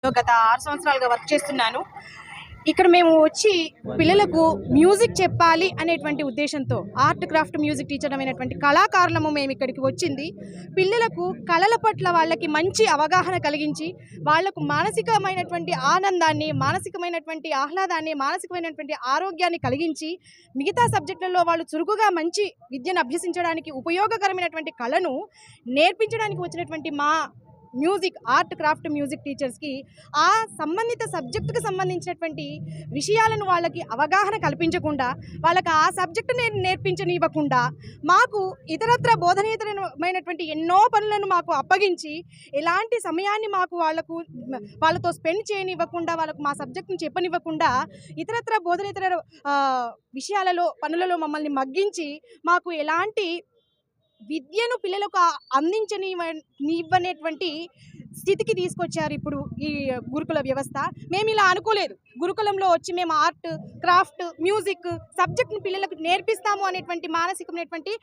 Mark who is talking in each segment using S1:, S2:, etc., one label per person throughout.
S1: గత 6 సంవత్సరాలుగా వర్క్ చేస్తున్నాను. ఇక్కడ మేము వచ్చి పిల్లలకు మ్యూజిక్ చెప్పాలి అనేటువంటి ఉద్దేశంతో ఆర్ట్ క్రాఫ్ట్ మ్యూజిక్ టీచర్ అయినటువంటి కళాకారులము మేము ఇక్కడికి వచ్చింది. పిల్లలకు కళల పట్ల వాళ్ళకి మంచి అవగాహన కలిగించి వాళ్లకు మానసికమైనటువంటి ఆనందాన్ని, మానసికమైనటువంటి ఆహ్లాదాన్ని, మానసికమైనటువంటి ఆరోగ్యాన్ని కలిగించి మిగతా సబ్జెక్టులలో వాళ్ళు చురుకుగా మంచి విద్యను అభ్యసించడానికి ఉపయోగకరమైనటువంటి కళను నేర్పించడానికి వచ్చినటువంటి మా మ్యూజిక్ ఆర్ట్ క్రాఫ్ట్ మ్యూజిక్ టీచర్స్కి ఆ సంబంధిత సబ్జెక్టుకు సంబంధించినటువంటి విషయాలను వాళ్ళకి అవగాహన కల్పించకుండా, వాళ్ళకి ఆ సబ్జెక్టు నేర్పించనివ్వకుండా, మాకు ఇతరత్ర బోధనేతరమైనటువంటి ఎన్నో పనులను మాకు అప్పగించి ఎలాంటి సమయాన్ని మాకు వాళ్ళతో స్పెండ్ చేయనివ్వకుండా, వాళ్ళకు మా సబ్జెక్టును చెప్పనివ్వకుండా ఇతరత్ర బోధనేతర విషయాలలో పనులలో మమ్మల్ని మగ్గించి మాకు ఎలాంటి విద్యను పిల్లలకు అందించనివ్వనేటువంటి స్థితికి తీసుకొచ్చారు ఇప్పుడు ఈ గురుకుల వ్యవస్థ. మేము ఇలా అనుకోలేదు. గురుకులంలో వచ్చి మేము ఆర్ట్ క్రాఫ్ట్ మ్యూజిక్ సబ్జెక్ట్ని పిల్లలకు నేర్పిస్తాము అనేటువంటి మానసికమైనటువంటి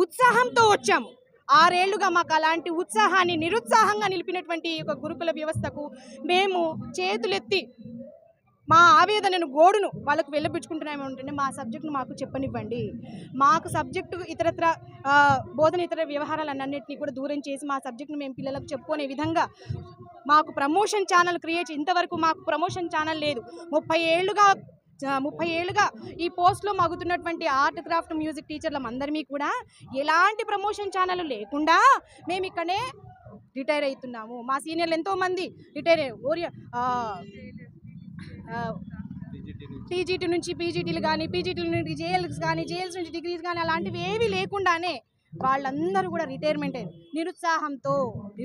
S1: ఉత్సాహంతో వచ్చాము. 6 ఏళ్లుగా మాకు అలాంటి ఉత్సాహాన్ని నిరుత్సాహంగా నిలిపినటువంటి ఒక గురుకుల వ్యవస్థకు మేము చేతులెత్తి మా ఆవేదనను గోడును వాళ్ళకు వెళ్ళబుచ్చుకుంటున్నాము. ఉంటుంటే మా సబ్జెక్టును మాకు చెప్పనివ్వండి, మాకు సబ్జెక్టు ఇతరత్ర బోధనేతర వ్యవహారాలన్నింటినీ కూడా దూరం చేసి మా సబ్జెక్టును మేము పిల్లలకు చెప్పుకునే విధంగా మాకు ప్రమోషన్ ఛానల్ క్రియేట్ ఇంతవరకు మాకు ప్రమోషన్ ఛానల్ లేదు. 30 ఏళ్ళుగా ఈ పోస్ట్లో మగుతున్నటువంటి ఆర్ట్ క్రాఫ్ట్ మ్యూజిక్ టీచర్లం అందరినీ కూడా ఎలాంటి ప్రమోషన్ ఛానల్ లేకుండా మేము ఇక్కడే రిటైర్ అవుతున్నాము. మా సీనియర్లు ఎంతోమంది రిటైర్ టీజీటీ నుంచి పీజీటీలు కానీ, పీజీటీల నుంచి జేఎల్స్ కానీ, జేఎల్స్ నుంచి డిగ్రీస్ కానీ అలాంటివి ఏవి లేకుండానే వాళ్ళందరూ కూడా రిటైర్మెంట్ అయ్యారు. నిరుత్సాహంతో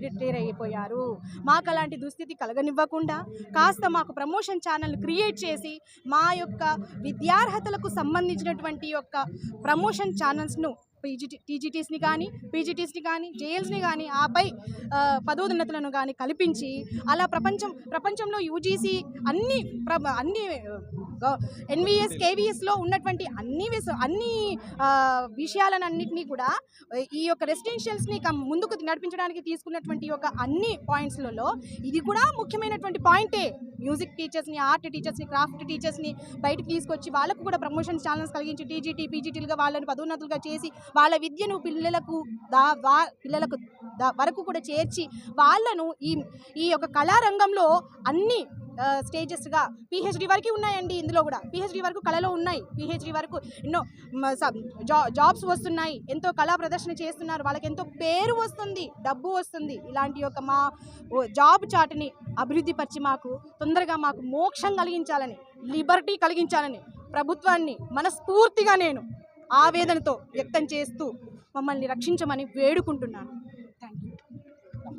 S1: రిటైర్ అయిపోయారు. మాకు అలాంటి దుస్థితి కలగనివ్వకుండా కాస్త మాకు ప్రమోషన్ ఛానల్ క్రియేట్ చేసి మా యొక్క విద్యార్హతలకు సంబంధించినటువంటి యొక్క ప్రమోషన్ ఛానల్స్ను టీజీటీస్ని కానీ, పీజీటీస్ని కానీ, జేఎల్స్ని కానీ, ఆపై పదోన్నతులను కానీ కల్పించి అలా ప్రపంచంలో యూజీసీ అన్ని ఎన్విఎస్ కేవీఎస్లో ఉన్నటువంటి అన్ని విషయాలన్నింటినీ కూడా ఈ యొక్క రెసిడెన్షియల్స్ని ముందుకు నడిపించడానికి తీసుకున్నటువంటి యొక్క అన్ని పాయింట్స్లలో ఇది కూడా ముఖ్యమైనటువంటి పాయింటే. మ్యూజిక్ టీచర్స్ని, ఆర్ట్ టీచర్స్ని, క్రాఫ్ట్ టీచర్స్ని బయటకు తీసుకొచ్చి వాళ్ళకు కూడా ప్రమోషన్ ఛానల్స్ కలిగించి టీజీటీ పీజీటీలుగా వాళ్ళని పదోన్నతులుగా చేసి వాళ్ళ విద్యను పిల్లలకు వరకు కూడా చేర్చి వాళ్ళను ఈ యొక్క కళారంగంలో అన్ని స్టేజెస్గా పిహెచ్డి వరకు ఉన్నాయండి. ఇందులో కూడా పిహెచ్డి వరకు కళలో ఉన్నాయి. పిహెచ్డి వరకు ఎన్నో జాబ్స్ వస్తున్నాయి. ఎంతో కళా ప్రదర్శన చేస్తున్నారు. వాళ్ళకి ఎంతో పేరు వస్తుంది, డబ్బు వస్తుంది. ఇలాంటి యొక్క మా జాబ్ చాటుని అభివృద్ధి పరిచి మాకు తొందరగా మాకు మోక్షం కలిగించాలని, లిబర్టీ కలిగించాలని ప్రభుత్వాన్ని మనస్ఫూర్తిగా నేను ఆవేదనతో వ్యక్తం చేస్తూ మమ్మల్ని రక్షించమని వేడుకుంటున్నాను.